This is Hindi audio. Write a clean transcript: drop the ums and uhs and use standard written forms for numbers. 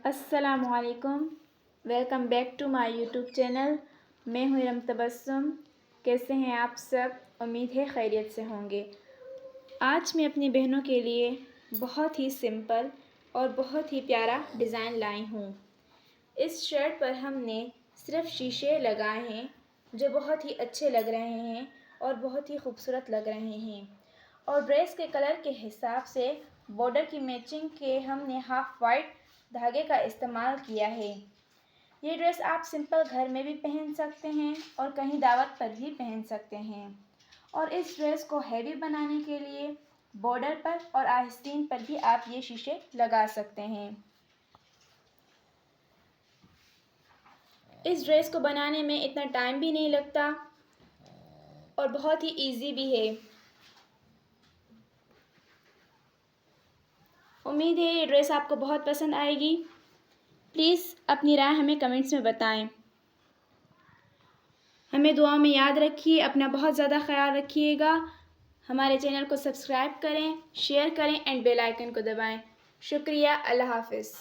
अस्सलामुअलैकुम। Welcome back to my YouTube channel. मैं हूँ इरम तबस्सुम। कैसे हैं आप सब? उम्मीद है खैरियत से होंगे। आज मैं अपनी बहनों के लिए बहुत ही सिंपल और बहुत ही प्यारा डिज़ाइन लाई हूँ। इस शर्ट पर हमने सिर्फ शीशे लगाए हैं जो बहुत ही अच्छे लग रहे हैं और बहुत ही खूबसूरत लग रहे हैं। और ड्रेस के कलर के हिसाब से बॉर्डर की मैचिंग के हमने हाफ वाइट धागे का इस्तेमाल किया है। ये ड्रेस आप सिंपल घर में भी पहन सकते हैं और कहीं दावत पर भी पहन सकते हैं। और इस ड्रेस को हैवी बनाने के लिए बॉर्डर पर और आस्तीन पर भी आप ये शीशे लगा सकते हैं। इस ड्रेस को बनाने में इतना टाइम भी नहीं लगता और बहुत ही इजी भी है। उम्मीद है ये ड्रेस आपको बहुत पसंद आएगी। प्लीज़ अपनी राय हमें कमेंट्स में बताएं। हमें दुआ में याद रखिए। अपना बहुत ज़्यादा ख्याल रखिएगा। हमारे चैनल को सब्सक्राइब करें, शेयर करें एंड बेल आइकन को दबाएं। शुक्रिया। अल्लाह हाफ़िज़।